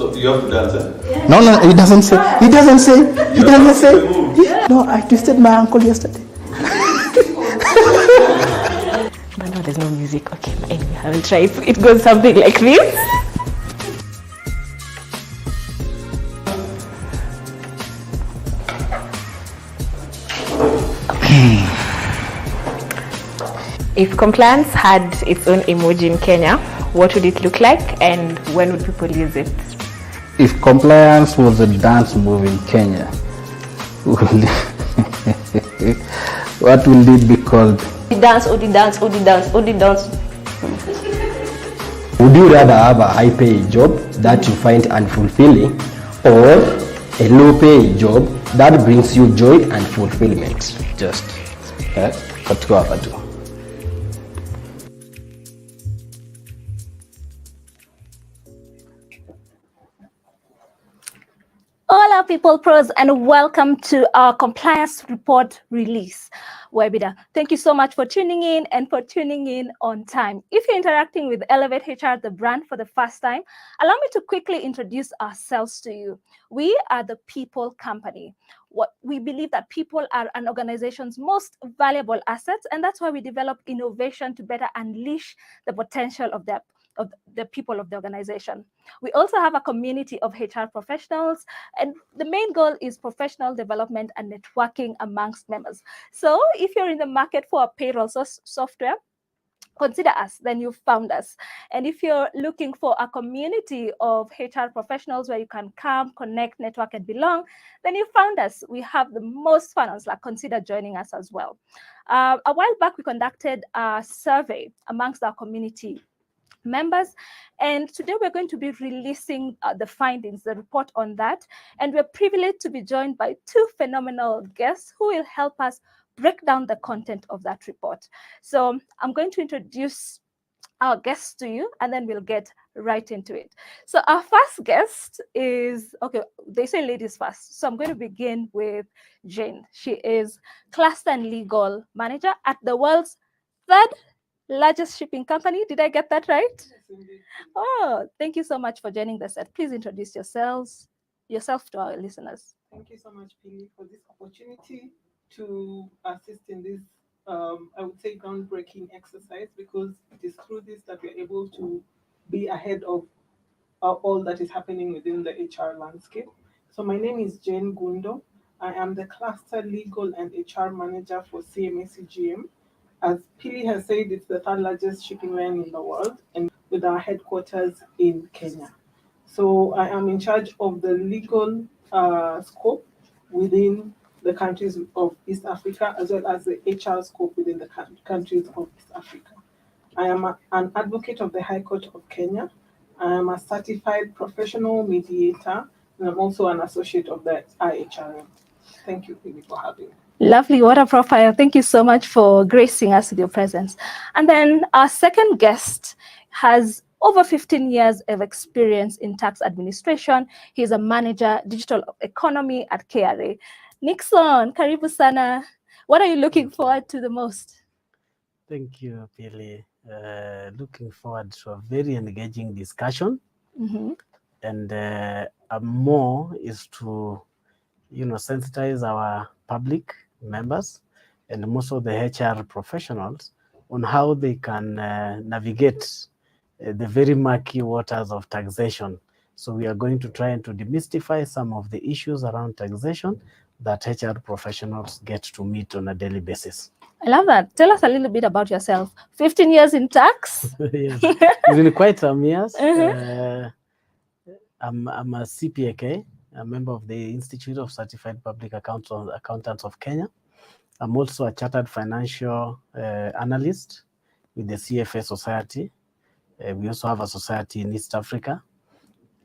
So you have to dance, eh? No, it doesn't say. It doesn't say. It doesn't say. Yeah. No, I twisted my ankle yesterday. But no, there's no music. Okay, anyway, I will try. It goes something like this. If compliance had its own emoji in Kenya, what would it look like and when would people use it? If compliance was a dance move in Kenya, what will it be called? The dance, oh the dance, oh the dance, oh the dance. Would you rather have a high-pay job that you find unfulfilling or a low-pay job that brings you joy and fulfillment? Just katika hapa tu. Hola people pros and welcome to our compliance report release webinar. Thank you so much for tuning in and for tuning in on time. If you're interacting with Elevate HR, the brand, for the first time, allow me to quickly introduce ourselves to you. We are the people company. What we believe that people are an organization's most valuable assets, and that's why we develop innovation to better unleash the potential of the people of the organization. We also have a community of HR professionals, and the main goal is professional development and networking amongst members. So if you're in the market for a payroll software, consider us, then you've found us. And if you're looking for a community of HR professionals where you can come, connect, network, and belong, then you found us. We have the most fun on Slack. Consider joining us as well. A while back, we conducted a survey amongst our community members, and today we're going to be releasing the findings, the report on that, and we're privileged to be joined by two phenomenal guests who will help us break down the content of that report. So I'm going to introduce our guests to you, and then we'll get right into it. So our first guest is, okay, they say ladies first, so I'm going to begin with Jane. She is Cluster and Legal Manager at the world's third largest shipping company. Did I get that right? Yes, Oh, thank you so much for joining the set. Please introduce yourself to our listeners. Thank you so much, Pili, for this opportunity to assist in this, I would say, groundbreaking exercise, because it is through this that we're able to be ahead of all that is happening within the HR landscape. So my name is Jane Gundo. I am the Cluster Legal and HR Manager for CMA-CGM. As Pili has said, it's the third largest shipping line in the world, and with our headquarters in Kenya. So I am in charge of the legal scope within the countries of East Africa, as well as the HR scope within the countries of East Africa. I am an advocate of the High Court of Kenya. I am a certified professional mediator, and I'm also an associate of the IHRM. Thank you, Pili, for having me. Lovely, what a profile. Thank you so much for gracing us with your presence. And then our second guest has over 15 years of experience in tax administration. He's a manager, digital economy at KRA. Nixon, karibu sana. What are you looking forward to the most? Thank you, Pili. Looking forward to a very engaging discussion. And more is to, sensitize our public members and most of the HR professionals on how they can navigate the very murky waters of taxation. So we are going to try and to demystify some of the issues around taxation that HR professionals get to meet on a daily basis. I love that. Tell us a little bit about yourself. 15 years in tax? Yes, it's been quite some years. I'm a CPAK, a member of the Institute of Certified Public Accountants of Kenya. I'm also a chartered financial analyst with the CFA Society. We also have a society in East Africa.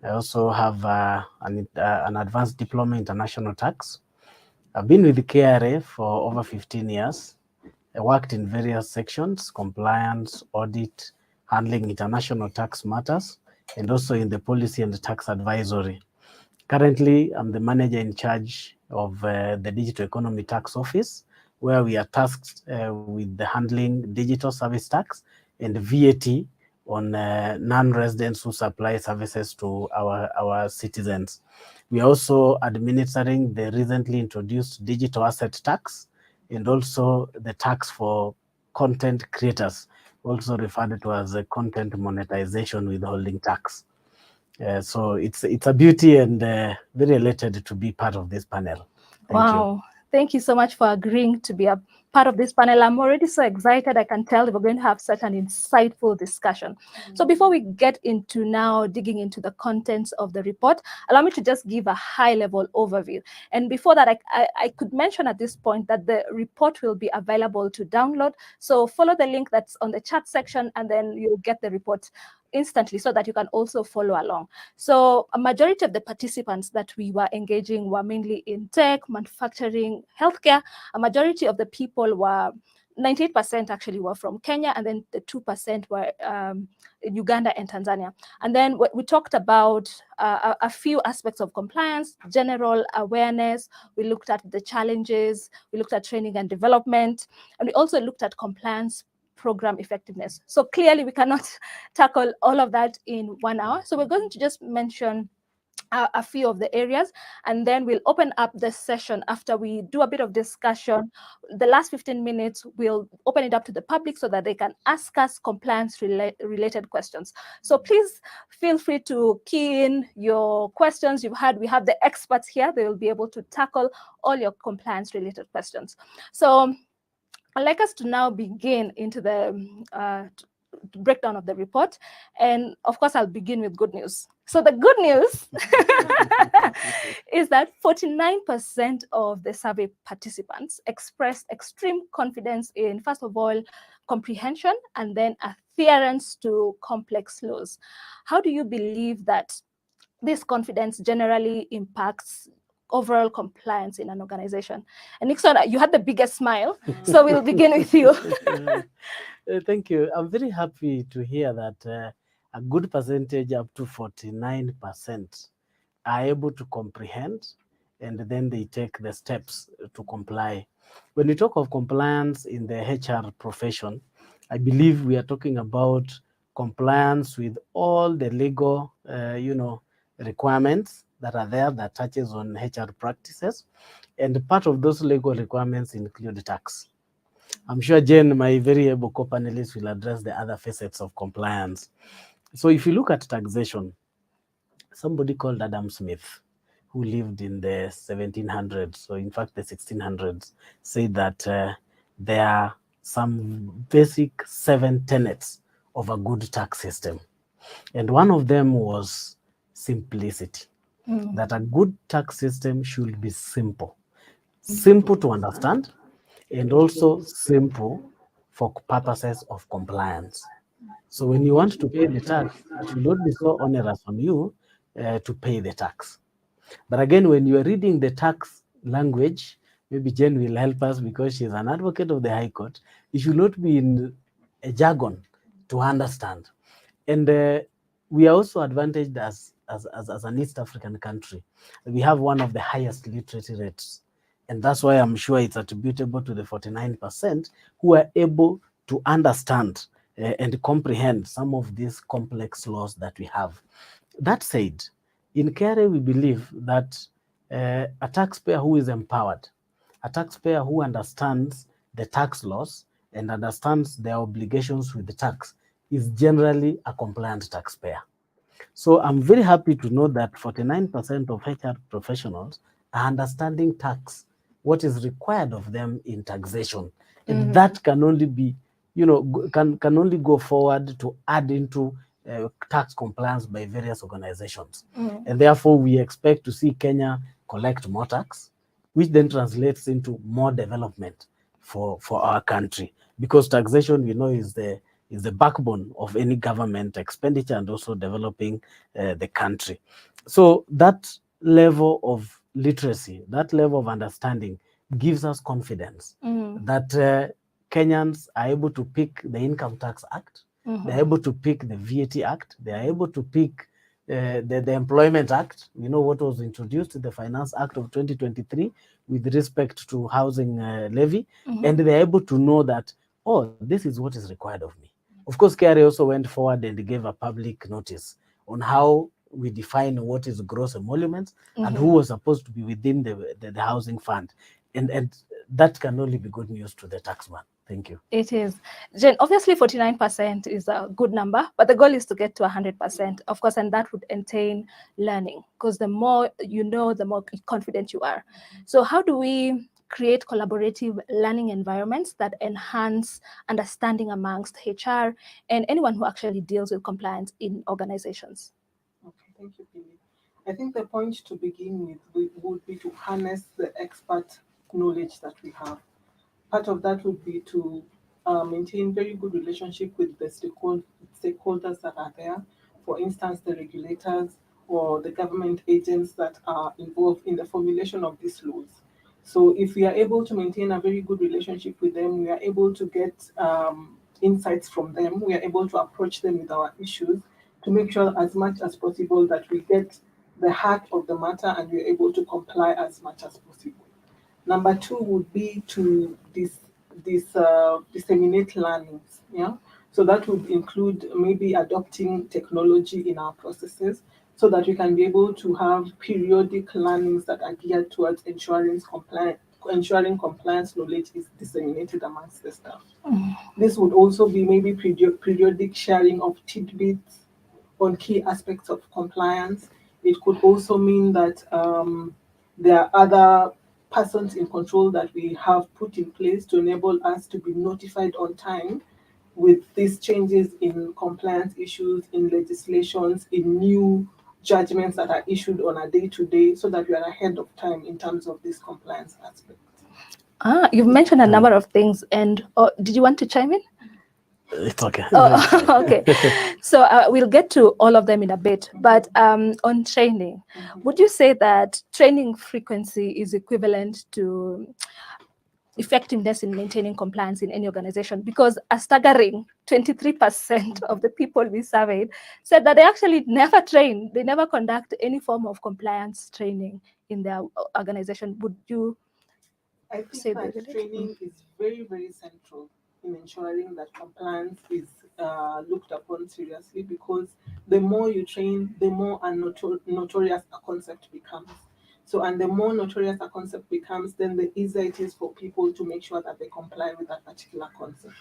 I also have an advanced diploma in international tax. I've been with the KRA for over 15 years. I worked in various sections: compliance, audit, handling international tax matters, and also in the policy and the tax advisory. Currently, I'm the manager in charge of the Digital Economy Tax Office, where we are tasked with the handling digital service tax and VAT on non-residents who supply services to our citizens. We are also administering the recently introduced digital asset tax and also the tax for content creators, also referred to as a content monetization withholding tax. So it's a beauty and very elated to be part of this panel. Thank you. Thank you so much for agreeing to be a part of this panel. I'm already so excited. I can tell we're going to have such an insightful discussion. So before we get into now digging into the contents of the report, allow me to just give a high-level overview. And before that, I could mention at this point that the report will be available to download. So follow the link that's on the chat section, and then you'll get the report instantly so that you can also follow along. So a majority of the participants that we were engaging were mainly in tech, manufacturing, healthcare. A majority of the people were 98% actually were from Kenya, and then the 2% were Uganda and Tanzania. And then we talked about a few aspects of compliance, general awareness. We looked at the challenges, we looked at training and development, and we also looked at compliance program effectiveness. So clearly we cannot tackle all of that in 1 hour. So we're going to just mention a few of the areas, and then we'll open up the session after we do a bit of discussion. The last 15 minutes, we'll open it up to the public so that they can ask us compliance related questions. So please feel free to key in your questions you've had. We have the experts here. They will be able to tackle all your compliance related questions. So I'd like us to now begin into the breakdown of the report. And of course, I'll begin with good news. So the good news is that 49% of the survey participants expressed extreme confidence in, first of all, comprehension and then adherence to complex laws. How do you believe that this confidence generally impacts overall compliance in an organization? And Nixon, you had the biggest smile, so we'll begin with you. Thank you. I'm very happy to hear that a good percentage, up to 49%, are able to comprehend, and then they take the steps to comply. When we talk of compliance in the HR profession, I believe we are talking about compliance with all the legal, requirements that are there that touches on HR practices. And part of those legal requirements include tax. I'm sure Jen, my very able co-panelist, will address the other facets of compliance. So if you look at taxation, somebody called Adam Smith, who lived in the 1700s, so in fact the 1600s, said that there are some basic 7 tenets of a good tax system. And one of them was simplicity, that a good tax system should be simple to understand, and also simple for purposes of compliance. So when you want to pay the tax, it should not be so onerous on you to pay the tax. But again, when you are reading the tax language, maybe Jen will help us because she's an advocate of the High Court. It should not be in a jargon to understand. And we are also advantaged as an East African country. We have one of the highest literacy rates. And that's why I'm sure it's attributable to the 49% who are able to understand and comprehend some of these complex laws that we have. That said, in KRA, we believe that a taxpayer who is empowered, a taxpayer who understands the tax laws and understands their obligations with the tax, is generally a compliant taxpayer. So I'm very happy to know that 49% of HR professionals are understanding tax, what is required of them in taxation. And that can only be, can only go forward to add into tax compliance by various organizations. And therefore, we expect to see Kenya collect more tax, which then translates into more development for our country. Because taxation, is the backbone of any government expenditure and also developing the country. So that level of literacy, that level of understanding gives us confidence that Kenyans are able to pick the Income Tax Act, they're able to pick the VAT Act, they are able to pick the Employment Act, what was introduced in the Finance Act of 2023 with respect to housing levy, and they're able to know that, oh, this is what is required of me. Of course, KRA also went forward and gave a public notice on how we define what is gross emoluments and who was supposed to be within the housing fund. And that can only be good news to the taxman. Thank you. It is. Jen, obviously 49% is a good number, but the goal is to get to 100%, of course, and that would entail learning, because the more you know, the more confident you are. So how do we create collaborative learning environments that enhance understanding amongst HR and anyone who actually deals with compliance in organizations? Okay, thank you, Billy. I think the point to begin with would be to harness the expert knowledge that we have. Part of that would be to maintain very good relationship with the stakeholders that are there. For instance, the regulators or the government agents that are involved in the formulation of these laws. So if we are able to maintain a very good relationship with them, we are able to get insights from them, we are able to approach them with our issues to make sure as much as possible that we get the heart of the matter and we're able to comply as much as possible. Number two would be to disseminate learnings. Yeah, so that would include maybe adopting technology in our processes, so that we can be able to have periodic learnings that are geared towards ensuring compliance knowledge is disseminated amongst the staff. This would also be maybe periodic sharing of tidbits on key aspects of compliance. It could also mean that there are other persons in control that we have put in place to enable us to be notified on time with these changes in compliance issues, in legislations, in new judgments that are issued on a day-to-day, so that we are ahead of time in terms of this compliance aspect. You've mentioned a number of things, and did you want to chime in? It's okay. Okay. So we'll get to all of them in a bit, but on training, would you say that training frequency is equivalent to effectiveness in maintaining compliance in any organization? Because a staggering 23% of the people we surveyed said that they actually never train, they never conduct any form of compliance training in their organization. Would you I think that training is very, very central in ensuring that compliance is looked upon seriously, because the more you train, the more notorious a concept becomes. So, and the more notorious a concept becomes, then the easier it is for people to make sure that they comply with that particular concept.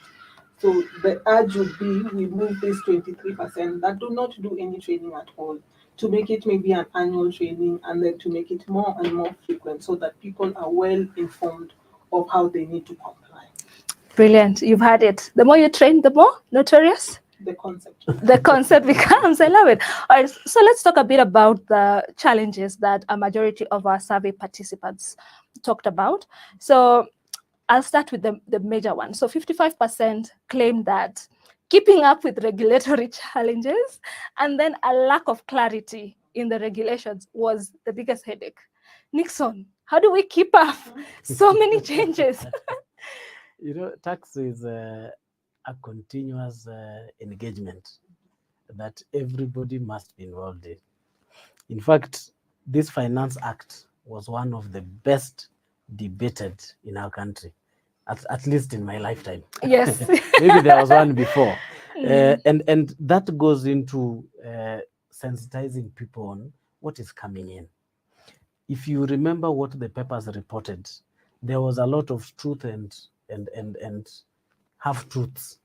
So the urge would be we move this 23% that do not do any training at all, to make it maybe an annual training, and then to make it more and more frequent, so that people are well informed of how they need to comply. Brilliant. You've had it. The more you train, the more notorious the concept becomes. I love it. All right, so let's talk a bit about the challenges that a majority of our survey participants talked about. So I'll start with the major one. So 55% claim that keeping up with regulatory challenges and then a lack of clarity in the regulations was the biggest headache. Nixon, how do we keep up? So many changes. You know, tax is a continuous engagement that everybody must be involved in. In fact, this Finance Act was one of the best debated in our country, at least in my lifetime. Yes. Maybe there was one before. And that goes into sensitizing people on what is coming in. If you remember what the papers reported, there was a lot of truth and half-truths.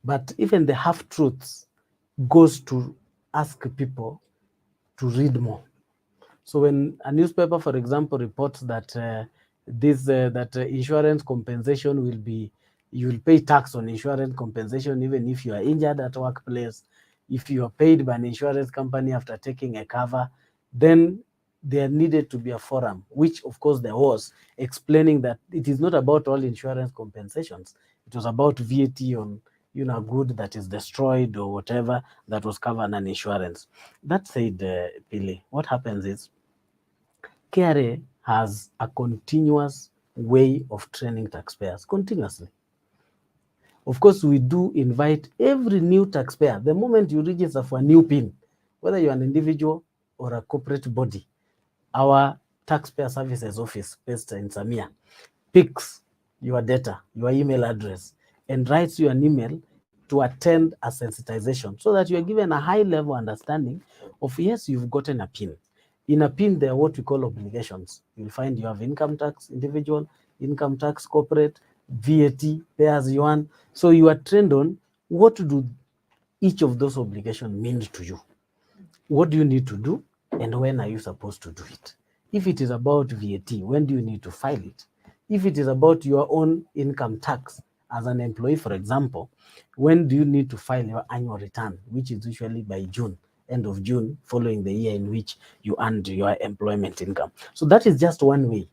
But even the half-truths goes to ask people to read more. So when a newspaper, for example, reports that insurance compensation will be, you will pay tax on insurance compensation even if you are injured at workplace, if you are paid by an insurance company after taking a cover, then there needed to be a forum, which of course there was, explaining that it is not about all insurance compensations. It was about VAT on a good that is destroyed or whatever that was covered on insurance. That said, Billy, what happens is KRA has a continuous way of training taxpayers, continuously. Of course, we do invite every new taxpayer, the moment you register for a new PIN, whether you're an individual or a corporate body, our taxpayer services office based in Samia picks your data, your email address, and writes you an email to attend a sensitization so that you are given a high level understanding of, yes, you've gotten a PIN. In a PIN, there are what we call obligations. You'll find you have income tax, individual, income tax, corporate, VAT, pay as you earn. So you are trained on what do each of those obligations mean to you. What do you need to do, and when are you supposed to do it? If it is about VAT, when do you need to file it? If it is about your own income tax as an employee, for example, when do you need to file your annual return, which is usually by June, end of June, following the year in which you earned your employment income. So that is just one way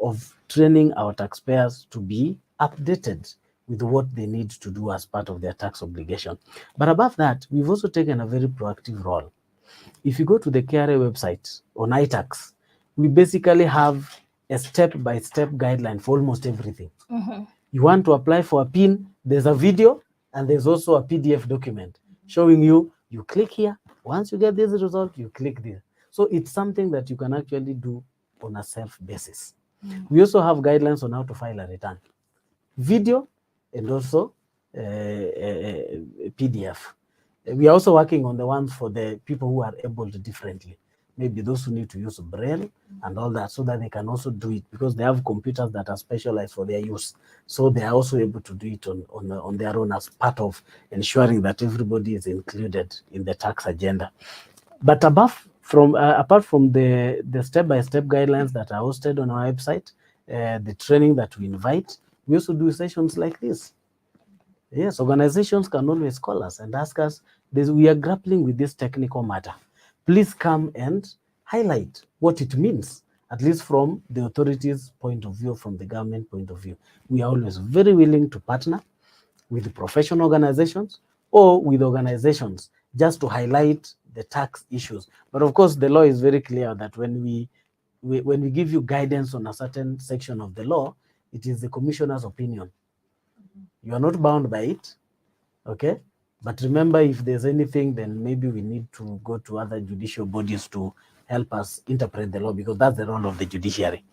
of training our taxpayers to be updated with what they need to do as part of their tax obligation. But above that, we've also taken a very proactive role. If you go to the KRA website on iTax, we basically have a step-by-step guideline for almost everything. You want to apply for a PIN, there's a video, and there's also a PDF document showing you, you click here, once you get this result, you click there. So it's something that you can actually do on a self basis. We also have guidelines on how to file a return, video, and also PDF. We are also working on the ones for the people who are able differently. Maybe those who need to use Braille and all that, so that they can also do it, because they have computers that are specialized for their use. So they are also able to do it on their own as part of ensuring that everybody is included in the tax agenda. But apart from the step-by-step guidelines that are hosted on our website, the training that we invite, we also do sessions like this. Yes, organizations can always call us and ask us, we are grappling with this technical matter. Please come and highlight what it means, at least from the authorities' point of view, from the government point of view. We are always very willing to partner with professional organizations or with organizations just to highlight the tax issues. But of course, the law is very clear that when we give you guidance on a certain section of the law, it is the commissioner's opinion. You are not bound by it, okay? But remember, if there's anything, then maybe we need to go to other judicial bodies to help us interpret the law, because that's the role of the judiciary,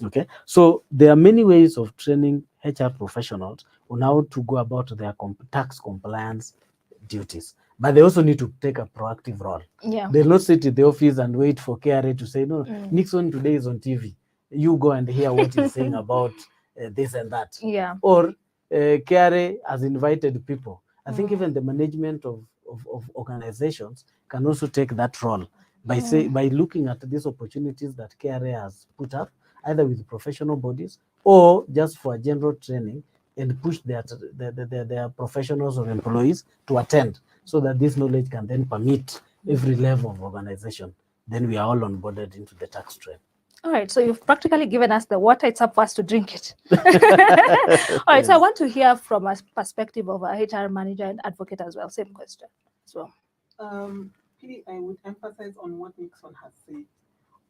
okay? So there are many ways of training HR professionals on how to go about their tax compliance duties. But they also need to take a proactive role. Yeah. They'll not sit in the office and wait for KRA to say, no, Nixon today is on TV. You go and hear what he's saying about this and that. Yeah. Or KRA has invited people. I think even the management of organizations can also take that role by looking at these opportunities that KRA has put up, either with professional bodies or just for a general training, and push their professionals or employees to attend, so that this knowledge can then permit every level of organization. Then we are all onboarded into the tax train. All right, so you've practically given us the water. It's up for us to drink it. All right, so I want to hear from a perspective of a HR manager and advocate as well. Same question as well. Pili, I would emphasize on what Nixon has said.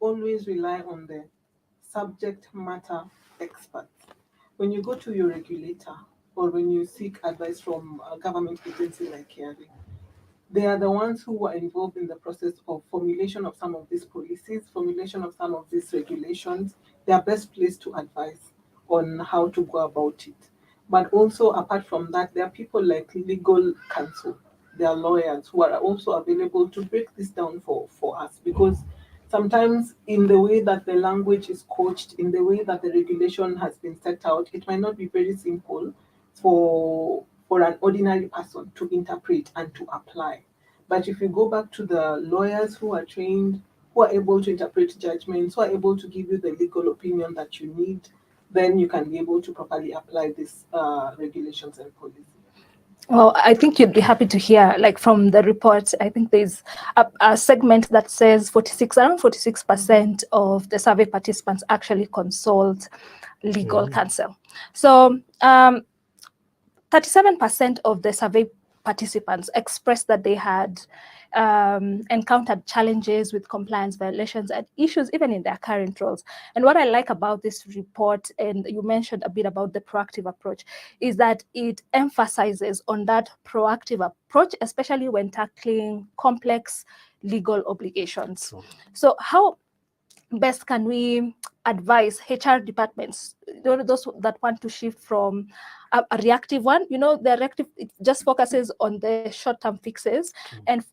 Always rely on the subject matter experts. When you go to your regulator or when you seek advice from a government agency like KRA, they are the ones who are involved in the process of formulation of some of these policies, formulation of some of these regulations. They are best placed to advise on how to go about it. But also, apart from that, there are people like legal counsel. There are lawyers who are also available to break this down for us, because sometimes in the way that the language is coached, in the way that the regulation has been set out, it might not be very simple for an ordinary person to interpret and to apply. But if you go back to the lawyers who are trained, who are able to interpret judgments, who are able to give you the legal opinion that you need, then you can be able to properly apply these regulations and policies. Well, I think you'd be happy to hear, like from the report, I think there's a segment that says around 46% of the survey participants actually consult legal counsel. So 37% of the survey participants expressed that they had encountered challenges with compliance violations and issues even in their current roles. And what I like about this report, and you mentioned a bit about the proactive approach, is that it emphasizes on that proactive approach, especially when tackling complex legal obligations. So how best can we advise HR departments, those that want to shift from a reactive one, the reactive, it just focuses on the short-term fixes and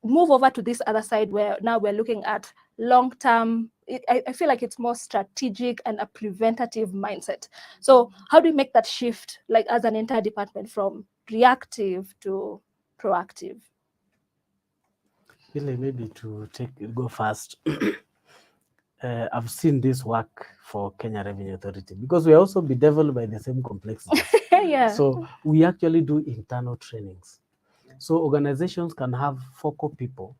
move over to this other side where now we're looking at long-term. I feel like it's more strategic and a preventative mindset. So how do we make that shift, like as an entire department, from reactive to proactive? Really, maybe to go first. I've seen this work for Kenya Revenue Authority because we also bedeviled by the same complexities. Yeah. So we actually do internal trainings. So organizations can have focal people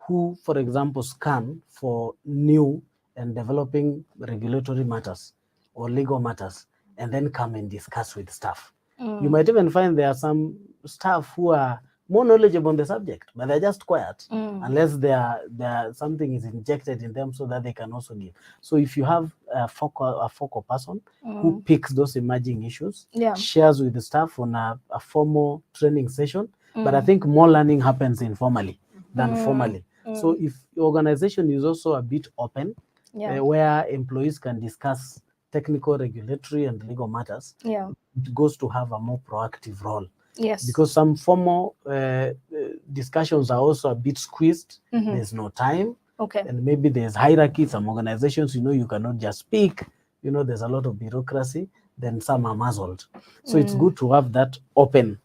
who, for example, scan for new and developing regulatory matters or legal matters, and then come and discuss with staff. You might even find there are some staff who are more knowledgeable on the subject, but they're just quiet unless something is injected in them so that they can also give. So if you have a focal person who picks those emerging issues, shares with the staff on a formal training session, but I think more learning happens informally than formally. So if your organization is also a bit open, where employees can discuss technical, regulatory, and legal matters, it goes to have a more proactive role. Yes. Because some formal discussions are also a bit squeezed. There's no time. Okay. And maybe there's hierarchy. Some organizations, you cannot just speak. There's a lot of bureaucracy. Then some are muzzled. So it's good to have that open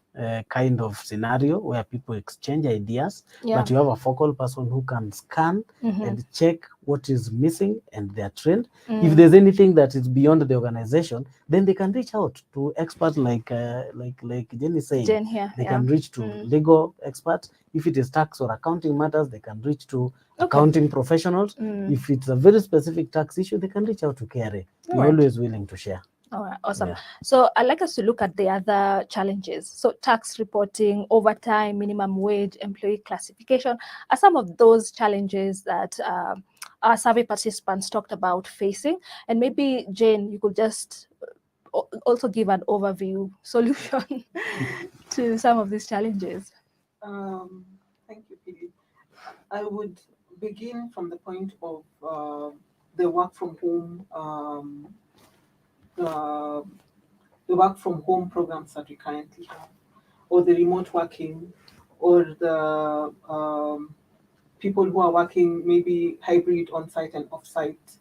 kind of scenario where people exchange ideas, but you have a focal person who can scan and check what is missing and their trend. If there's anything that is beyond the organization, then they can reach out to experts like Jenny saying. Jen here, they can reach to legal experts. If it is tax or accounting matters, they can reach to accounting professionals. If it's a very specific tax issue, they can reach out to KRA. We're always willing to share. All right, awesome. So I'd like us to look at the other challenges. So tax reporting, overtime, minimum wage, employee classification are some of those challenges that our survey participants talked about facing. And maybe, Jane, you could just also give an overview solution to some of these challenges. Thank you, Philip. I would begin from the point of the work from home programs that we currently have, or the remote working, or the people who are working maybe hybrid on-site and off-site.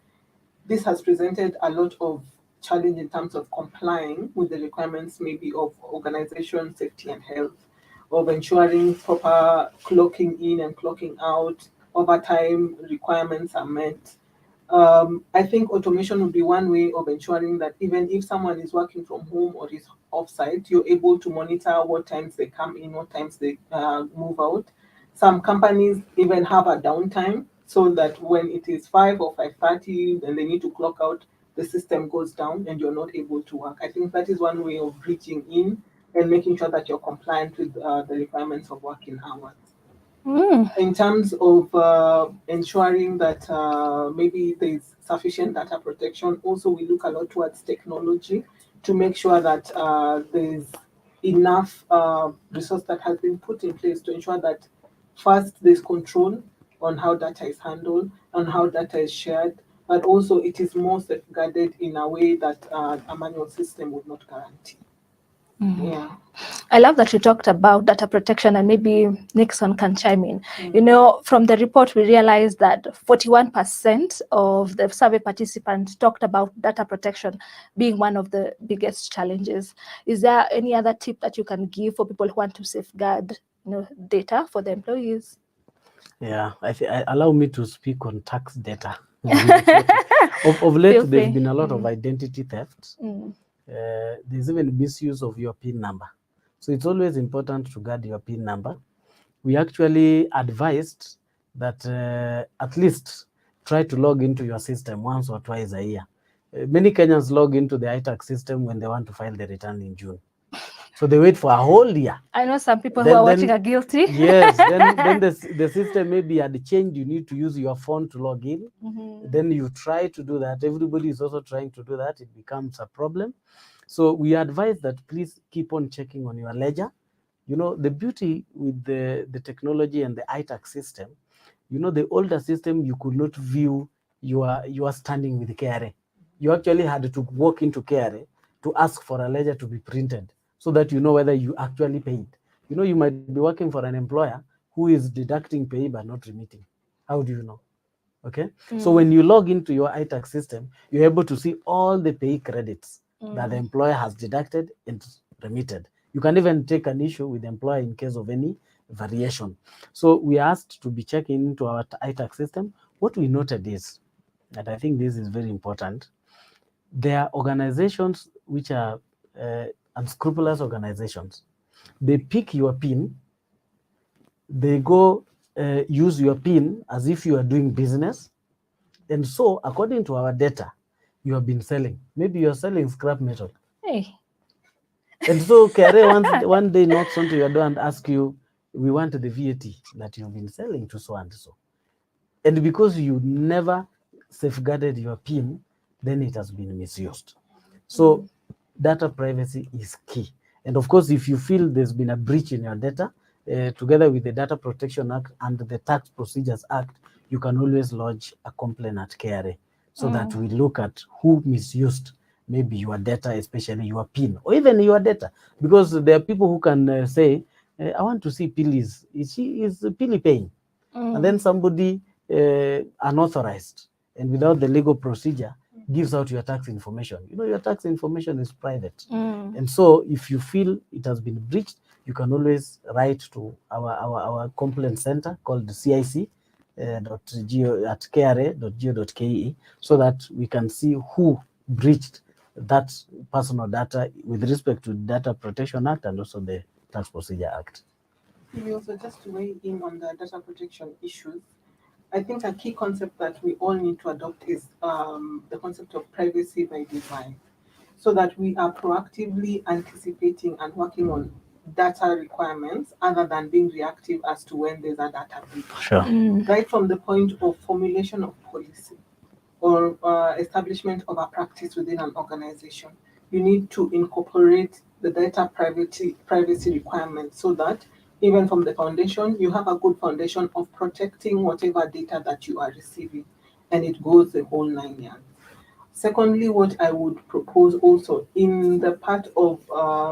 This has presented a lot of challenge in terms of complying with the requirements maybe of organization safety and health, of ensuring proper clocking in and clocking out, overtime requirements are met. I think automation would be one way of ensuring that even if someone is working from home or is offsite, you're able to monitor what times they come in, what times they move out. Some companies even have a downtime so that when it is 5 or 5:30 and they need to clock out, the system goes down and you're not able to work. I think that is one way of reaching in and making sure that you're compliant with the requirements of working hours. In terms of ensuring that maybe there's sufficient data protection, also we look a lot towards technology to make sure that there's enough resource that has been put in place to ensure that first there's control on how data is handled, on how data is shared, but also it is more safeguarded in a way that a manual system would not guarantee. Yeah. I love that you talked about data protection, and maybe Nixon can chime in. From the report, we realized that 41% of the survey participants talked about data protection being one of the biggest challenges. Is there any other tip that you can give for people who want to safeguard data for the employees? Yeah, allow me to speak on tax data. of late, there's been a lot of identity theft. There's even misuse of your PIN number. So it's always important to guard your PIN number. We actually advised that at least try to log into your system once or twice a year. Many Kenyans log into the iTax system when they want to file the return in June. So they wait for a whole year. I know some people who are watching are guilty. Yes, then the system maybe had changed. You need to use your phone to log in. Then you try to do that. Everybody is also trying to do that. It becomes a problem. So we advise that please keep on checking on your ledger. The beauty with the technology and the iTax system, the older system, you could not view your standing with KRA. you actually had to walk into KRA to ask for a ledger to be printed so that you know whether you actually paid. You know, you might be working for an employer who is deducting pay but not remitting. How do you know? Okay. So when you log into your iTax system, you're able to see all the pay credits that the employer has deducted and remitted. You can even take an issue with the employer in case of any variation. So we are asked to be checking into our iTax system. What we noted is, and I think this is very important, there are organizations which are unscrupulous organizations. They pick your PIN, they go use your PIN as if you are doing business. And so, according to our data, you have been selling. Maybe you're selling scrap metal. Hey. And so, KRA one day knocks onto your door and asks you, we want the VAT that you've been selling to so and so. And because you never safeguarded your PIN, then it has been misused. So data privacy is key. And of course, if you feel there's been a breach in your data, together with the Data Protection Act and the Tax Procedures Act, you can always lodge a complaint at KRA so that we look at who misused maybe your data, especially your PIN, or even your data. Because there are people who can say, I want to see Pili's. Is Pili paying? And then somebody unauthorized and without the legal procedure gives out your tax information. You know, your tax information is private. And so if you feel it has been breached, you can always write to our complaint center called the CIC at kra.go.ke so that we can see who breached that personal data with respect to Data Protection Act and also the Tax Procedure Act. Also, just to weigh in on the data protection issues, I think a key concept that we all need to adopt is the concept of privacy by design, so that we are proactively anticipating and working on data requirements other than being reactive as to when there's a data breach. Sure. Right from the point of formulation of policy or establishment of a practice within an organization, you need to incorporate the data privacy requirements so that even from the foundation, you have a good foundation of protecting whatever data that you are receiving, and it goes the whole 9 yards. Secondly, what I would propose also in the part of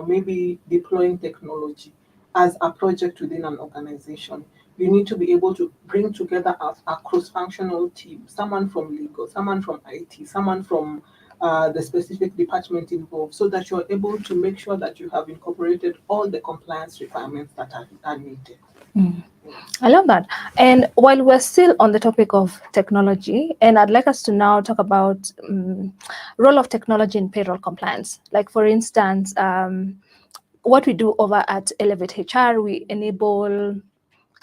maybe deploying technology as a project within an organization, you need to be able to bring together a cross-functional team, someone from legal, someone from IT, someone from the specific department involved, so that you're able to make sure that you have incorporated all the compliance requirements that are needed. I love that. And while we're still on the topic of technology, and I'd like us to now talk about role of technology in payroll compliance. Like for instance, what we do over at Elevate HR, we enable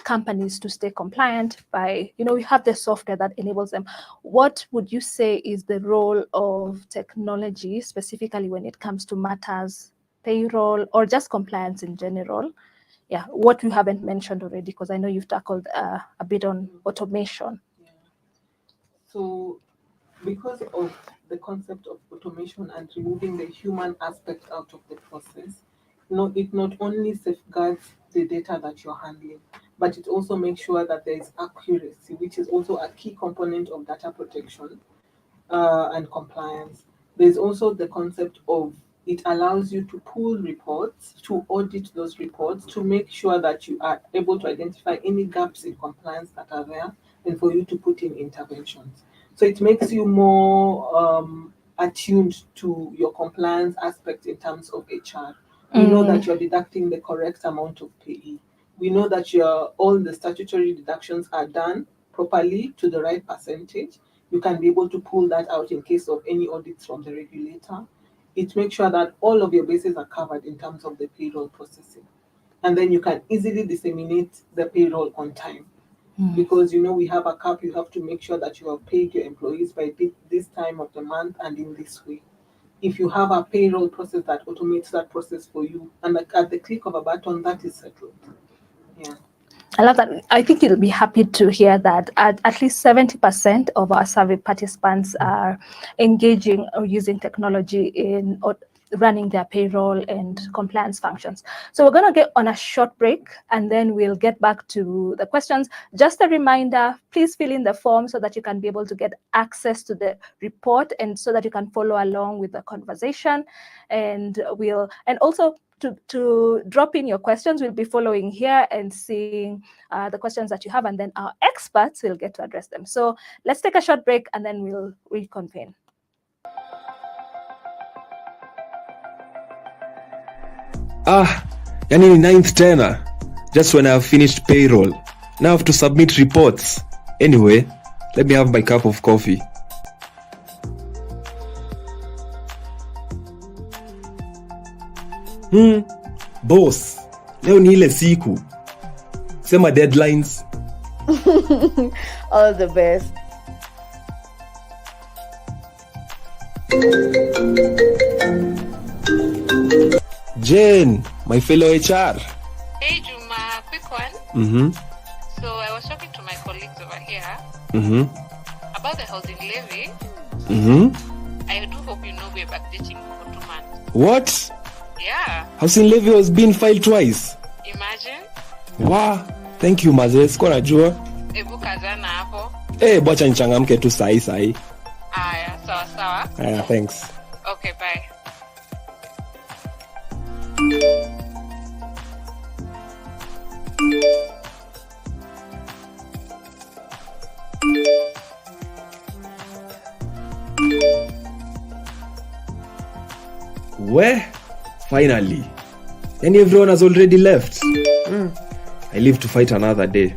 companies to stay compliant by, we have the software that enables them. What would you say is the role of technology, specifically when it comes to matters, payroll, or just compliance in general? Yeah, what you haven't mentioned already, because I know you've tackled a bit on automation. Yeah. So because of the concept of automation and removing the human aspect out of the process, it not only safeguards the data that you're handling, but it also makes sure that there is accuracy, which is also a key component of data protection and compliance. There's also the concept of it allows you to pull reports, to audit those reports, to make sure that you are able to identify any gaps in compliance that are there, and for you to put in interventions. So it makes you more attuned to your compliance aspect in terms of HR. We know that you're deducting the correct amount of pay. We know that all the statutory deductions are done properly to the right percentage. You can be able to pull that out in case of any audits from the regulator. It makes sure that all of your bases are covered in terms of the payroll processing. And then you can easily disseminate the payroll on time. Because we have a cap, you have to make sure that you have paid your employees by this time of the month and in this way. If you have a payroll process that automates that process for you, and at the click of a button, that is settled. Yeah. I love that. I think you'll be happy to hear that at least 70% of our survey participants are engaging or using technology in running their payroll and compliance functions. So we're going to get on a short break and then we'll get back to the questions. Just a reminder, please fill in the form so that you can be able to get access to the report and so that you can follow along with the conversation. And also to drop in your questions. We'll be following here and seeing the questions that you have, and then our experts will get to address them. So let's take a short break and then we'll reconvene. Yani ni ninth tena. Just when I've finished payroll. Now I have to submit reports. Anyway, let me have my cup of coffee. Boss, leo ni ile siku. Sema deadlines. All the best. Jane, my fellow HR. Hey Juma, quick one. So I was talking to my colleagues over here about the housing levy. I do hope you know we're backdating for 2 months. What? Yeah. Housing levy was being filed twice. Imagine. Wow, thank you mazee, sikuwa najua. Ebu kazana hapo. Bwacha nichangamke tu sahi. Aya, sawa. Aya, thanks. Okay, bye. Where? Finally. And everyone has already left. I live to fight another day.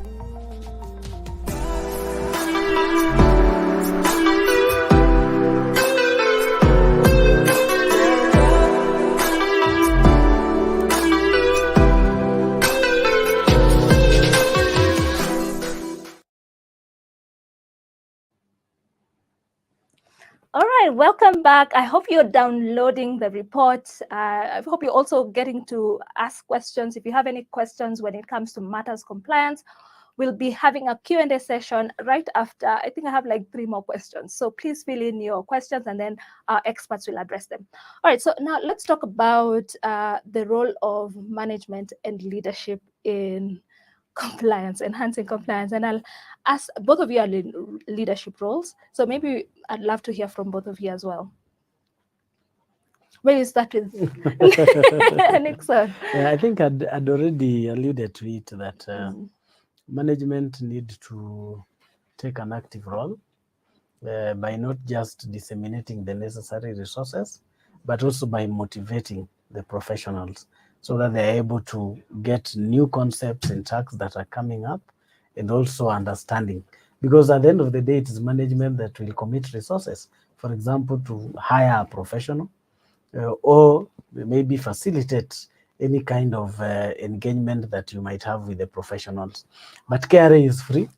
All right, welcome back. I hope you're downloading the report. I hope you're also getting to ask questions. If you have any questions when it comes to matters compliance, we'll be having a Q&A session right after. I think I have like 3 more questions. So please fill in your questions and then our experts will address them. All right, so now let's talk about the role of management and leadership in compliance, enhancing compliance. And I'll ask both of you are in leadership roles. So maybe I'd love to hear from both of you as well. Where you start with Nixon? Yeah, I think I'd already alluded to it that management need to take an active role by not just disseminating the necessary resources, but also by motivating the professionals so that they're able to get new concepts and tasks that are coming up and also understanding. Because at the end of the day, it is management that will commit resources, for example, to hire a professional or maybe facilitate any kind of engagement that you might have with the professionals. But KRA is free.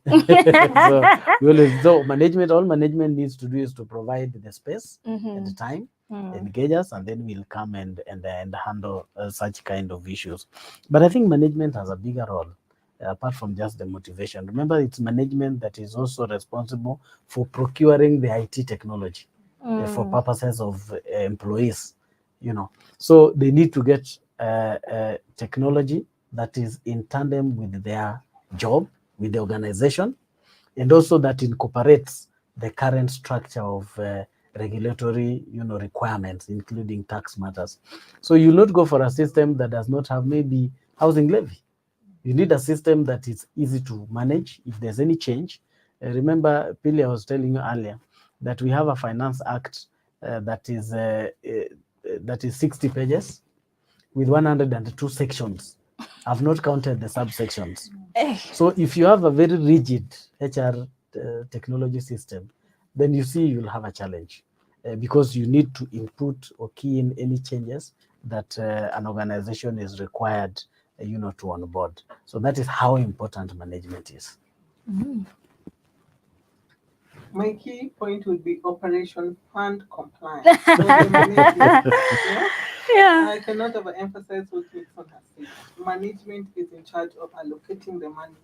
So management, all management needs to do is to provide the space and the time, engage us, and then we'll come and handle such kind of issues. But I think management has a bigger role apart from just the motivation. Remember, it's management that is also responsible for procuring the IT technology for purposes of employees, you know. So they need to get technology that is in tandem with their job, with the organization, and also that incorporates the current structure of regulatory, requirements, including tax matters. So you'll not go for a system that does not have maybe housing levy. You need a system that is easy to manage if there's any change. Remember, Pili, I was telling you earlier that we have a Finance Act that is 60 pages with 102 sections. I've not counted the subsections. So if you have a very rigid HR technology system, then you see you'll have a challenge because you need to input or key in any changes that an organization is required to onboard. So that is how important management is. My key point would be Operation Fund Compliance. I cannot overemphasize what Nixon has said. Management is in charge of allocating the money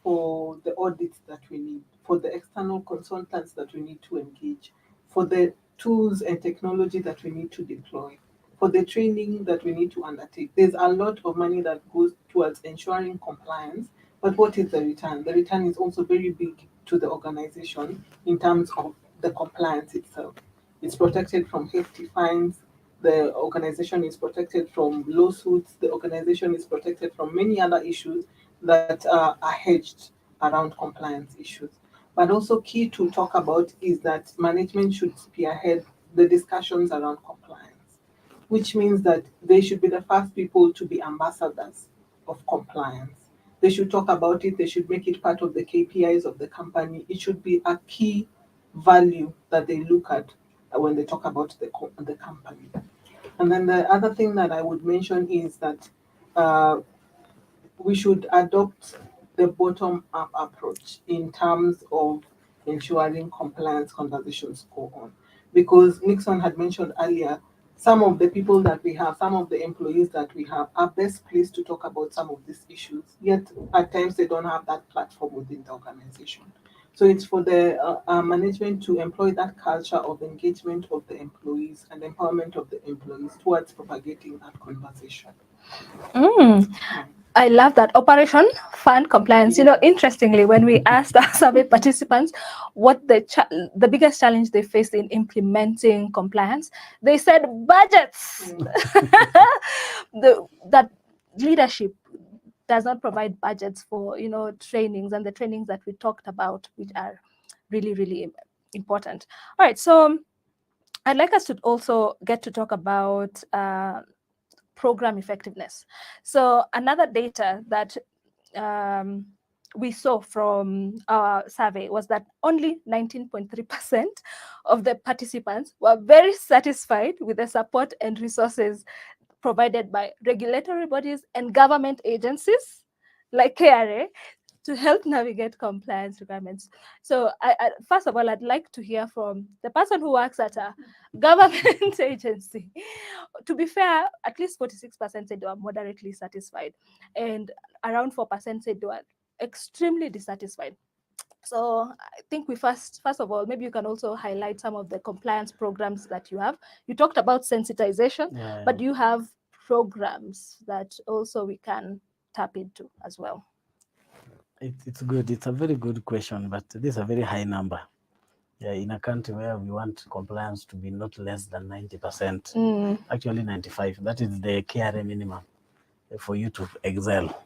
for the audits that we need, for the external consultants that we need to engage, for the tools and technology that we need to deploy. for the training that we need to undertake. There's a lot of money that goes towards ensuring compliance, but what is the return? The return is also very big to the organization in terms of the compliance itself. It's protected from hefty fines. The organization is protected from lawsuits. The organization is protected from many other issues that are hedged around compliance issues. But also key to talk about is that management should spearhead the discussions around compliance, which means that they should be the first people to be ambassadors of compliance. They should talk about it. They should make it part of the KPIs of the company. It should be a key value that they look at when they talk about the company. And then the other thing that I would mention is that we should adopt the bottom-up approach in terms of ensuring compliance conversations go on. Because Nixon had mentioned earlier, some of the people that we have, some of the employees that we have are best placed to talk about some of these issues, yet at times they don't have that platform within the organization. So it's for the management to employ that culture of engagement of the employees and empowerment of the employees towards propagating that conversation. I love that. Operation Fund Compliance. You know, interestingly, when we asked our survey participants what the biggest challenge they faced in implementing compliance, they said budgets. That leadership does not provide budgets for, you know, trainings and the trainings that we talked about, which are really, really important. All right, so I'd like us to also get to talk about program effectiveness. So another data that we saw from our survey was that only 19.3% of the participants were very satisfied with the support and resources provided by regulatory bodies and government agencies like KRA to help navigate compliance requirements. So first of all, I'd like to hear from the person who works at a government agency. To be fair, at least 46% said they were moderately satisfied, and around 4% said they were extremely dissatisfied. So I think we first of all, maybe you can also highlight some of the compliance programs that you have. You talked about sensitization, but you have programs that also we can tap into as well. It's good. It's a very good question, but this is a very high number. Yeah, in a country where we want compliance to be not less than 90%, actually 95%. That is the KRA minimum for you to excel.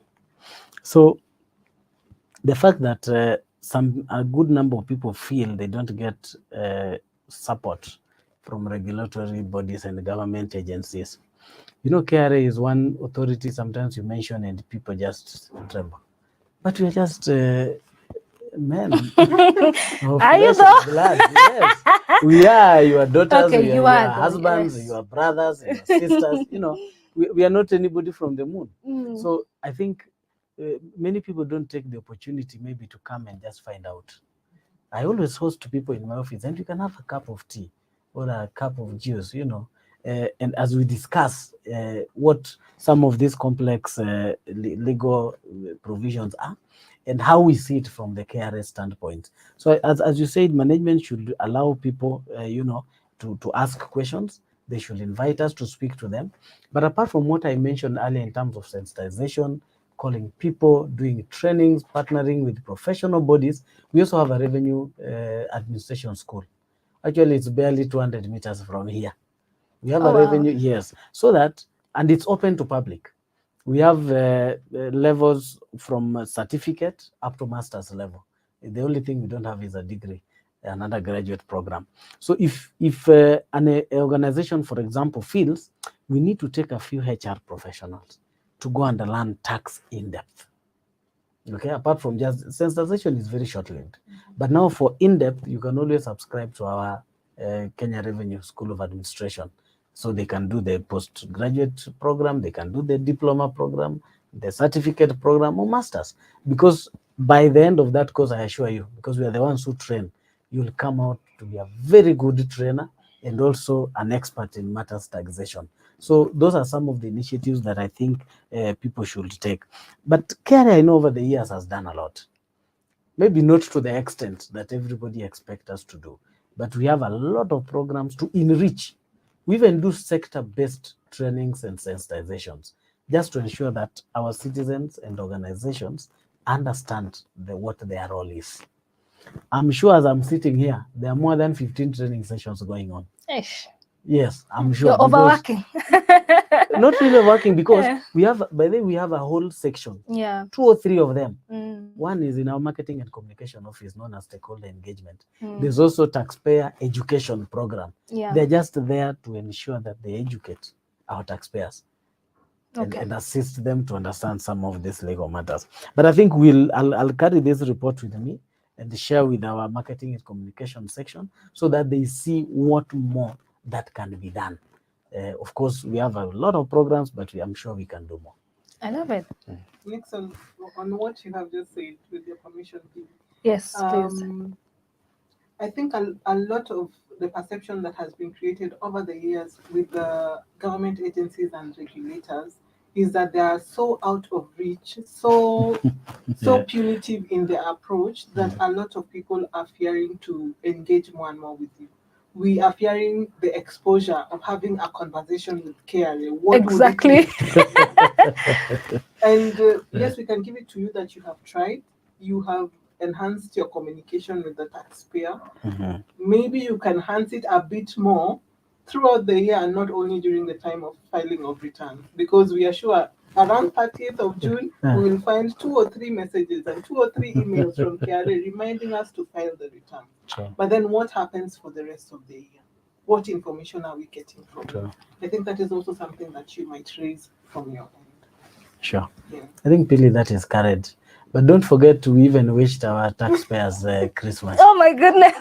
So the fact that a good number of people feel they don't get support from regulatory bodies and government agencies. You know, KRA is one authority sometimes you mention and people just tremble. But we are just men. Are you though? Blood. Yes. We are your daughters, Okay, we you are your are husbands, yes. your brothers, your sisters. You know, we are not anybody from the moon. So I think many people don't take the opportunity maybe to come and just find out. I always host people in my office, and you can have a cup of tea or a cup of juice, you know, and as we discuss what some of these complex legal provisions are and how we see it from the KRS standpoint. So as you said, management should allow people, you know, to ask questions. They should invite us to speak to them. But apart from what I mentioned earlier in terms of sensitization, calling people, doing trainings, partnering with professional bodies, we also have a revenue administration school. Actually, it's barely 200 meters from here. We have a revenue, yes, so that, and it's open to public. We have levels from certificate up to master's level. The only thing we don't have is a degree, an undergraduate program. So if an organization, for example, feels we need to take a few HR professionals to go and learn tax in depth. Okay, apart from just sensitization is very short-lived. But now for in-depth, you can always subscribe to our Kenya Revenue School of Administration. So they can do the postgraduate program, they can do the diploma program, the certificate program, or masters. Because by the end of that course, I assure you, because we are the ones who train, you'll come out to be a very good trainer and also an expert in matters taxation. So those are some of the initiatives that I think people should take. But KRA, I know over the years, has done a lot. Maybe not to the extent that everybody expects us to do, but we have a lot of programs to enrich We even do sector-based trainings and sensitizations just to ensure that our citizens and organizations understand what their role is. I'm sure as I'm sitting here, there are more than 15 training sessions going on. Ish. Yes, I'm sure. You're overworking. Not really overworking, because Yeah. we have, by the way, we have a whole section, Yeah. 2 or 3 of them. Mm. One is in our marketing and communication office, known as stakeholder engagement. Mm. There's also taxpayer education program. Yeah. They're just there to ensure that they educate our taxpayers and assist them to understand some of these legal matters. But I think I'll carry this report with me and share with our marketing and communication section so that they see what more that can be done. Of course, we have a lot of programs, but I'm sure we can do more. I love it. Nixon, on what you have just said, with your permission, please. Yes, please. I think a lot of the perception that has been created over the years with the government agencies and regulators is that they are so out of reach, so punitive in their approach, that a lot of people are fearing to engage more and more with you. We are fearing the exposure of having a conversation with KRA. What exactly. And yes, we can give it to you that you have tried. You have enhanced your communication with the taxpayer. Mm-hmm. Maybe you can enhance it a bit more throughout the year and not only during the time of filing of returns, because we are sure around 30th of June, we will find 2 or 3 messages and 2 or 3 emails from KRA reminding us to file the return. Sure. But then what happens for the rest of the year? What information are we getting from you? I think that is also something that you might raise from your end. Sure. Yeah. I think, Billy, that is carried. But don't forget to even wish our taxpayers Christmas. Oh my goodness.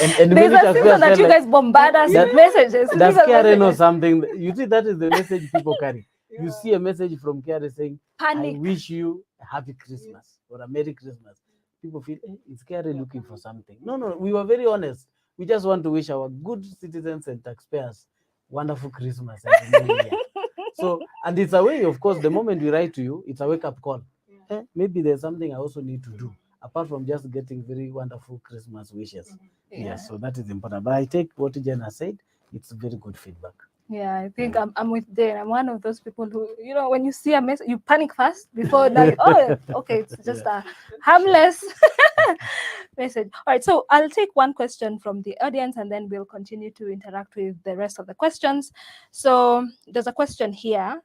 And there's a season that you guys bombard us with messages. Does KRA know something? You see, that is the message people carry. Yeah. You see a message from KRA saying, panic. I wish you a happy Christmas or a Merry Christmas. People feel, is KRA looking for something? No, we were very honest. We just want to wish our good citizens and taxpayers wonderful Christmas and New Year. So, and it's a way, of course, the moment we write to you, it's a wake-up call. Maybe there's something I also need to do, apart from just getting very wonderful Christmas wishes. Yes, so that is important. But I take what Jenna said, it's very good feedback. Yeah, I think I'm with Dane. I'm one of those people who, when you see a message, you panic first before like, oh, okay, it's just a harmless message. All right, so I'll take one question from the audience and then we'll continue to interact with the rest of the questions. So there's a question here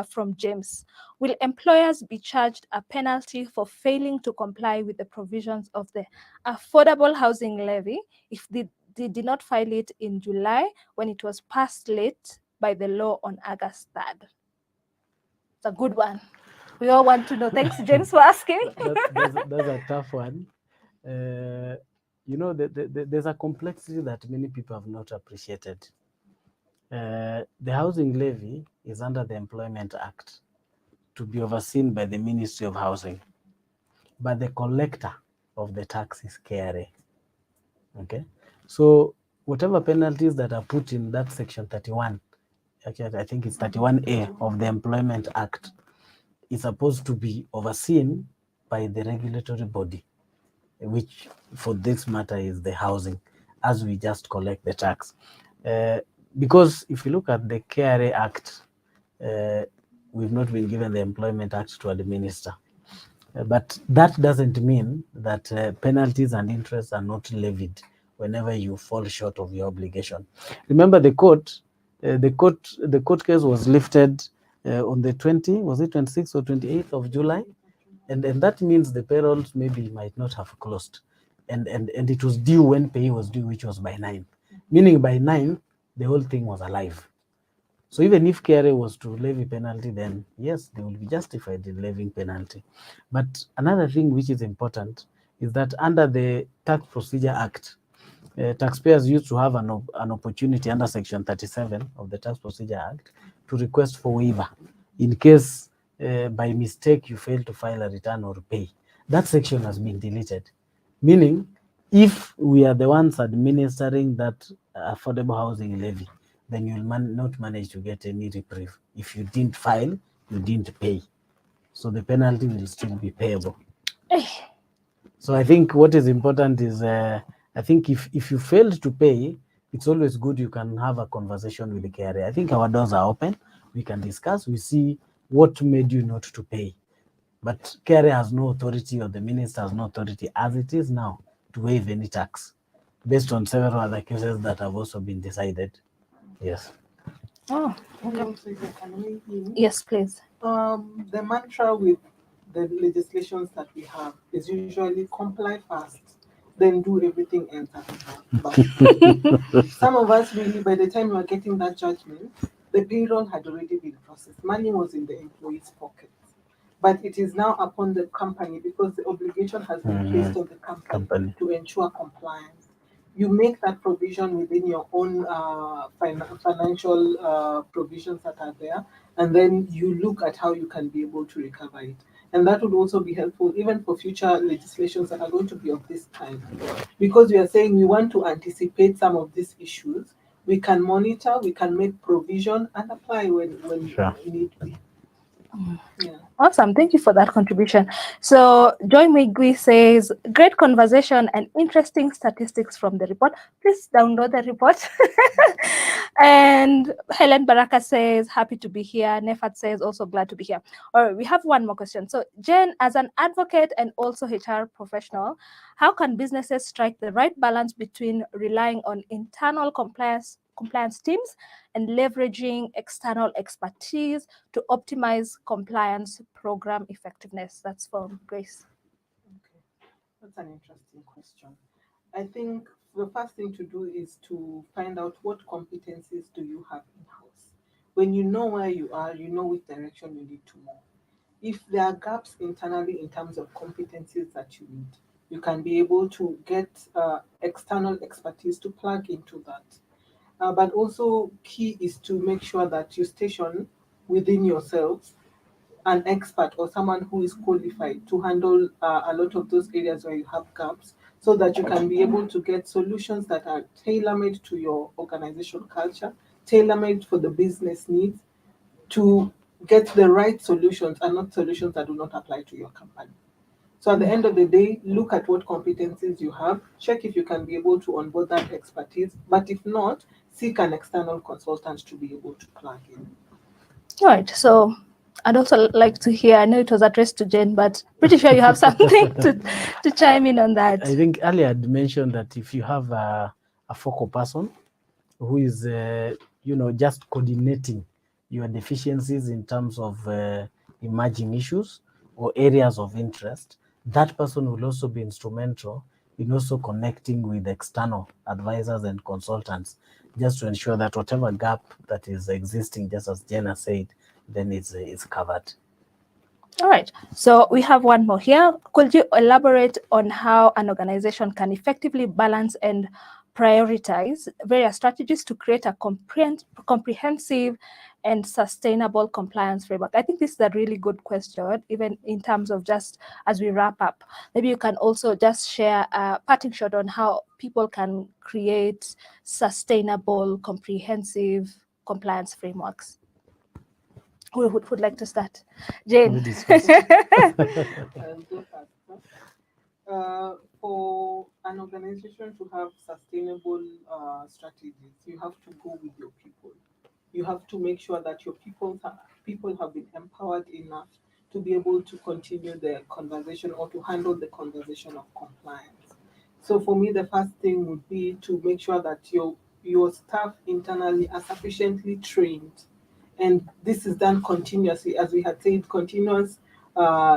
from James. Will employers be charged a penalty for failing to comply with the provisions of the affordable housing levy if they did not file it in July when it was passed late by the law on August 3rd? It's a good one. We all want to know. Thanks, James, for asking. That's a tough one. There's a complexity that many people have not appreciated. The housing levy is under the Employment Act to be overseen by the Ministry of Housing, but the collector of the tax is KRA. Okay, so whatever penalties that are put in that section 31, actually I think it's 31A of the Employment Act, is supposed to be overseen by the regulatory body, which for this matter is the housing, as we just collect the tax. Because if you look at the KRA Act, we've not been given the Employment Act to administer. But that doesn't mean that penalties and interests are not levied whenever you fall short of your obligation. Remember, the court case was lifted on the 26th or 28th of July, and that means the payrolls maybe might not have closed, and it was due when pay was due, which was by 9, meaning by 9 the whole thing was alive. So even if KRA was to levy penalty, then yes, they will be justified in levying penalty. But another thing which is important is that under the Tax Procedure Act, taxpayers used to have an opportunity under Section 37 of the Tax Procedure Act to request for waiver in case by mistake you fail to file a return or pay. That section has been deleted, meaning if we are the ones administering that affordable housing levy, then you will not manage to get any reprieve. If you didn't file, you didn't pay. So the penalty will still be payable. So I think what is important is, I think if you failed to pay, it's always good you can have a conversation with the KRA. I think our doors are open. We can discuss. We see what made you not to pay. But KRA has no authority, or the minister has no authority as it is now to waive any tax, based on several other cases that have also been decided. Yes. Oh, Maybe also if I can weigh in. yes, please. The mantra with the legislations that we have is usually comply fast, then do everything else after. Some of us really, by the time we are getting that judgment, the payroll had already been processed. Money was in the employee's pocket. But it is now upon the company, because the obligation has been placed on the company to ensure compliance. You make that provision within your own financial provisions that are there, and then you look at how you can be able to recover it. And that would also be helpful even for future legislations that are going to be of this kind. Because we are saying we want to anticipate some of these issues, we can monitor, we can make provision and apply when need be. Yeah. Awesome. Thank you for that contribution. So Joy Migui says, great conversation and interesting statistics from the report. Please download the report. And Helen Baraka says, happy to be here. Nefat says, also glad to be here. All right, we have one more question. So Jen, as an advocate and also HR professional, how can businesses strike the right balance between relying on internal compliance teams and leveraging external expertise to optimize compliance program effectiveness? That's from Grace. Okay, that's an interesting question. I think the first thing to do is to find out what competencies do you have in-house. When you know where you are, you know which direction you need to move. If there are gaps internally in terms of competencies that you need, you can be able to get external expertise to plug into that. But also key is to make sure that you station within yourselves an expert or someone who is qualified to handle a lot of those areas where you have gaps, so that you can be able to get solutions that are tailor-made to your organization culture, tailor-made for the business needs, to get the right solutions and not solutions that do not apply to your company. So at the end of the day, look at what competencies you have, check if you can be able to onboard that expertise, but if not, seek an external consultant to be able to plug in. All right, so I'd also like to hear, I know it was addressed to Jen, but pretty sure you have something to chime in on that. I think earlier I'd mentioned that if you have a focal person who is, just coordinating your deficiencies in terms of emerging issues or areas of interest, that person will also be instrumental in also connecting with external advisors and consultants, just to ensure that whatever gap that is existing, just as Jenna said, then it's covered. All right, so we have one more here. Could you elaborate on how an organization can effectively balance and prioritize various strategies to create a comprehensive and sustainable compliance framework? I think this is a really good question, even in terms of just as we wrap up. Maybe you can also just share a parting shot on how people can create sustainable, comprehensive compliance frameworks. Who would like to start? Jane. For an organization to have sustainable strategies, you have to go with your people. You have to make sure that your people have been empowered enough to be able to continue the conversation or to handle the conversation of compliance. So for me, the first thing would be to make sure that your staff internally are sufficiently trained. And this is done continuously. As we had said, continuous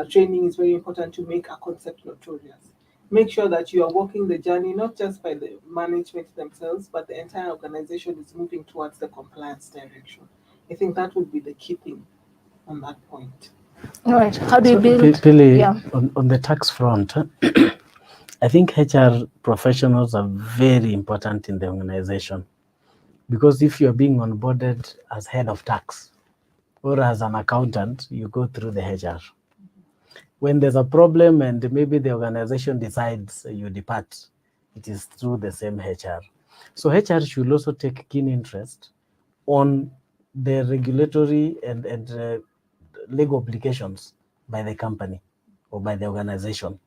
training is very important to make a concept notorious. Make sure that you are walking the journey, not just by the management themselves, but the entire organization is moving towards the compliance direction. I think that would be the key thing on that point. All right. How do you build? Pili, on the tax front, I think HR professionals are very important in the organization. Because if you're being onboarded as head of tax or as an accountant, you go through the HR. When there's a problem and maybe the organization decides you depart, it is through the same HR. So HR should also take keen interest on the regulatory and legal obligations by the company or by the organization.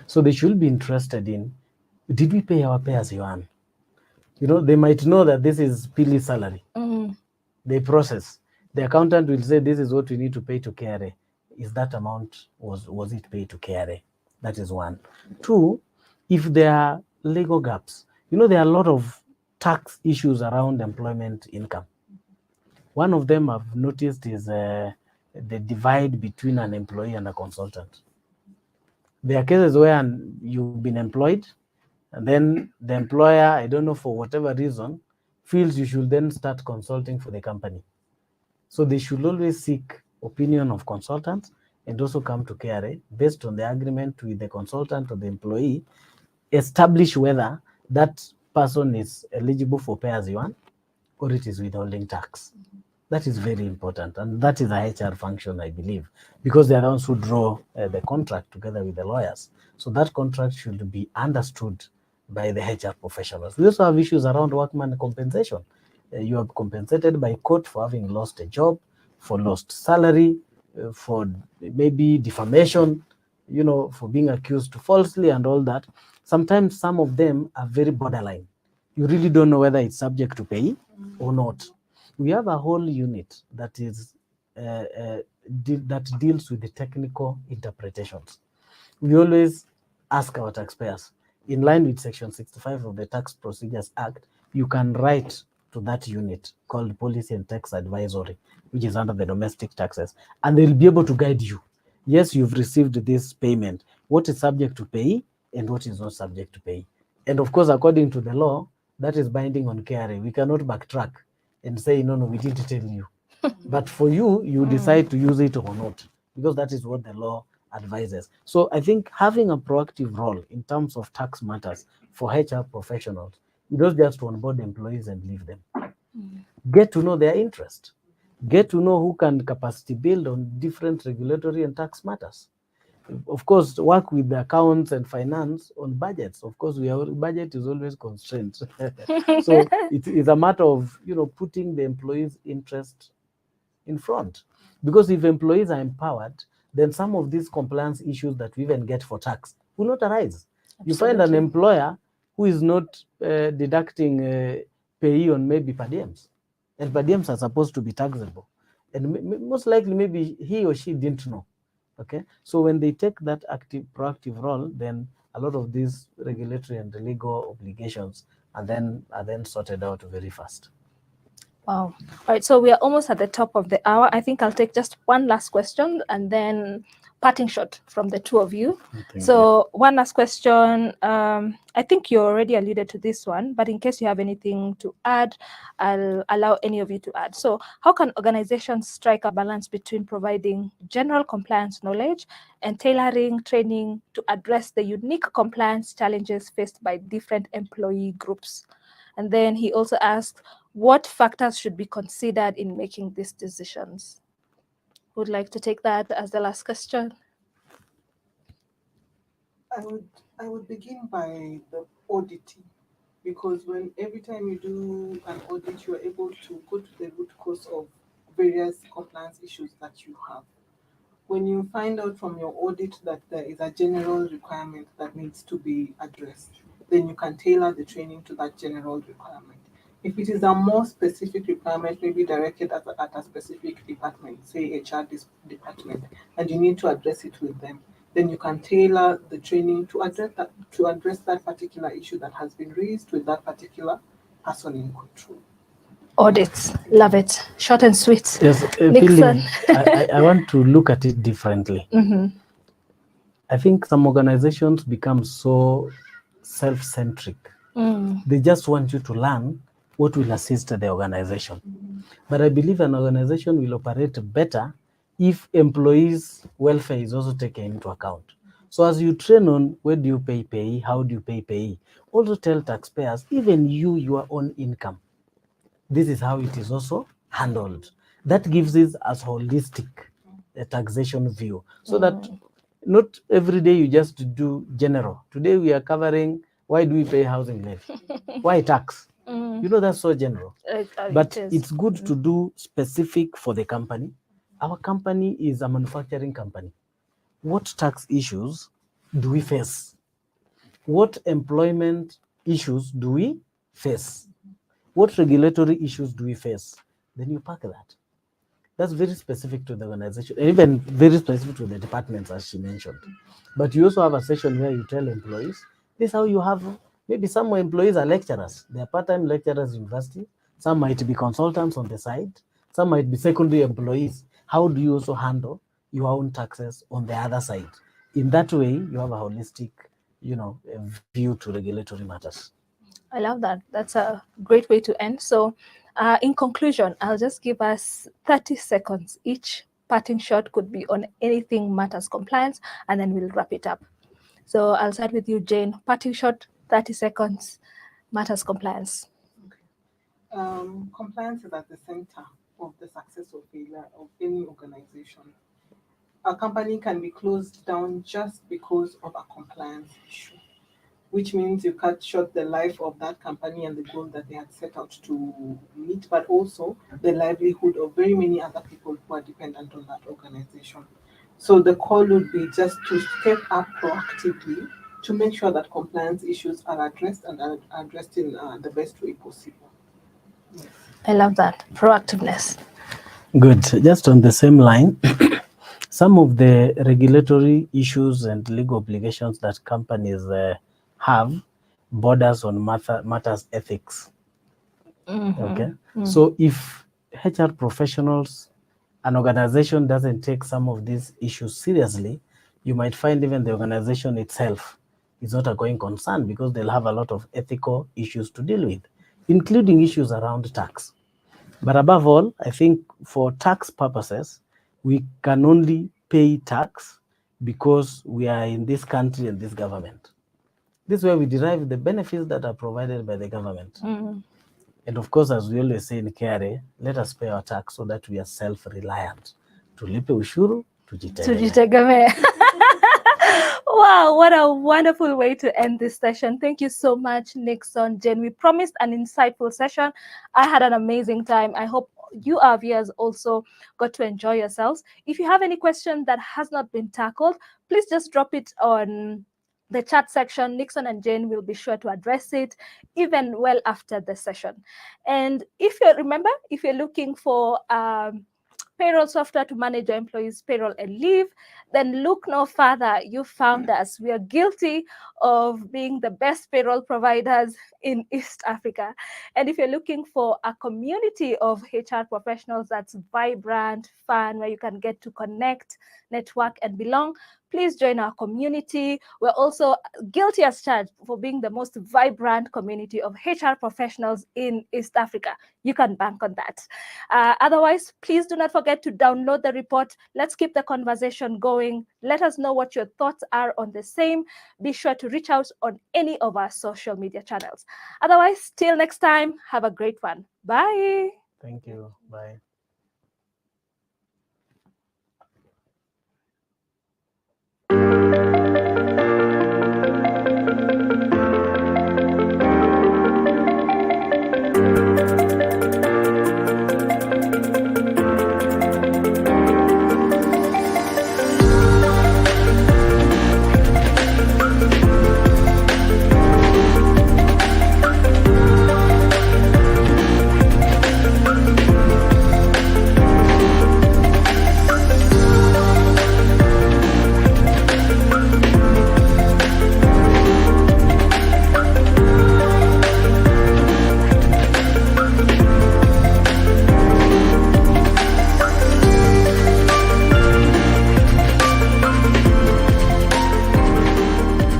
So they should be interested in, did we pay our pay as you earn? You know, they might know that this is Pili's salary. Mm. They process. The accountant will say, this is what we need to pay to KRA. Is that amount, was it paid to KRA? That is one. Two, if there are legal gaps, you know, there are a lot of tax issues around employment income. One of them I've noticed is the divide between an employee and a consultant. There are cases where you've been employed, and then the employer, I don't know, for whatever reason, feels you should then start consulting for the company. So they should always seek opinion of consultants and also come to KRA based on the agreement with the consultant or the employee, establish whether that person is eligible for pay as you earn or it is withholding tax. That is very important, and that is a HR function, I believe, because they are the ones who draw the contract together with the lawyers. So that contract should be understood by the HR professionals. We also have issues around workman compensation. You are compensated by court for having lost a job, for lost salary, for maybe defamation, you know, for being accused falsely and all that. Sometimes some of them are very borderline. You really don't know whether it's subject to pay or not. We have a whole unit that is that deals with the technical interpretations. We always ask our taxpayers, in line with Section 65 of the Tax Procedures Act, you can write to that unit called Policy and Tax Advisory, which is under the domestic taxes, and they'll be able to guide you. Yes, you've received this payment. What is subject to pay and what is not subject to pay? And of course, according to the law, that is binding on KRA. We cannot backtrack and say, no, we didn't tell you. But for you, you decide to use it or not, because that is what the law advises. So I think having a proactive role in terms of tax matters for HR professionals, you don't just onboard employees and leave them. Get to know their interest. Get to know who can capacity build on different regulatory and tax matters. Of course, work with the accounts and finance on budgets. Of course, budget is always constrained. So it is a matter of, you know, putting the employees' interest in front. Because if employees are empowered, then some of these compliance issues that we even get for tax will not arise. Absolutely. You find an employer who is not deducting pay on maybe per diems, and per diems are supposed to be taxable. And most likely, maybe he or she didn't know. Okay, so when they take that active, proactive role, then a lot of these regulatory and legal obligations are then sorted out very fast. Wow. All right, so we are almost at the top of the hour. I think I'll take just one last question and then parting shot from the two of you. So one last question. I think you already alluded to this one, but in case you have anything to add, I'll allow any of you to add. So how can organizations strike a balance between providing general compliance knowledge and tailoring training to address the unique compliance challenges faced by different employee groups? And then he also asked, what factors should be considered in making these decisions? Would like to take that as the last question? I would begin by the auditing, because every time you do an audit, you are able to go to the root cause of various compliance issues that you have. When you find out from your audit that there is a general requirement that needs to be addressed, then you can tailor the training to that general requirement. If it is a more specific requirement, maybe directed at a specific department, say HR department, and you need to address it with them, then you can tailor the training to address that particular issue that has been raised with that particular person in control. Audits, love it. Short and sweet. Yes, Nixon. I want to look at it differently. I think some organizations become so self-centric. They just want you to learn what will assist the organization. But I believe an organization will operate better if employees' welfare is also taken into account. So as you train on where do you pay, how do you pay, also tell taxpayers, even your own income, this is how it is also handled. That gives us a holistic taxation view, so that not every day you just do general. Today we are covering why do we pay housing levy, why tax. You know, that's so general. But it's good to do specific for the company. Our company is a manufacturing company. What tax issues do we face? What employment issues do we face? what regulatory issues do we face? Then you pack that. That's very specific to the organization, and even very specific to the departments, as she mentioned. But you also have a session where you tell employees, this is how you have, maybe some employees are lecturers. They are part-time lecturers in university. Some might be consultants on the side. Some might be secondary employees. How do you also handle your own taxes on the other side? In that way, you have a holistic, view to regulatory matters. I love that. That's a great way to end. So, in conclusion, I'll just give us 30 seconds each. Parting shot could be on anything matters compliance, and then we'll wrap it up. So, I'll start with you, Jane. Parting shot, 30 seconds, matters compliance. Compliance is at the center of the success or failure of any organization. A company can be closed down just because of a compliance issue, which means you cut short the life of that company and the goal that they had set out to meet, but also the livelihood of very many other people who are dependent on that organization. So the call would be just to step up proactively to make sure that compliance issues are addressed and are addressed in the best way possible. I love that. Proactiveness. Good. Just on the same line, some of the regulatory issues and legal obligations that companies have borders on matters ethics. Okay. So if HR professionals, an organization doesn't take some of these issues seriously, you might find even the organization itself is not a going concern because they'll have a lot of ethical issues to deal with, including issues around tax. But above all, I think for tax purposes, we can only pay tax because we are in this country and this government. This is where we derive the benefits that are provided by the government. And of course, as we always say in KRA, let us pay our tax so that we are self-reliant. Tulipe ushuru, tujitegemee. Wow, what a wonderful way to end this session. Thank you so much, Nixon, Jen. We promised an insightful session. I had an amazing time. I hope you, our viewers, also got to enjoy yourselves. If you have any question that has not been tackled, please just drop it on the chat section. Nixon and Jane will be sure to address it even well after the session. And if you're looking for payroll software to manage your employees' payroll and leave, then look no further. You found us. We are guilty of being the best payroll providers in East Africa. And if you're looking for a community of HR professionals that's vibrant, fun, where you can get to connect, network, and belong, please join our community. We're also guilty as charged for being the most vibrant community of HR professionals in East Africa. You can bank on that. Otherwise, please do not forget to download the report. Let's keep the conversation going. Let us know what your thoughts are on the same. Be sure to reach out on any of our social media channels. Otherwise, till next time, have a great one. Bye. Thank you. Bye.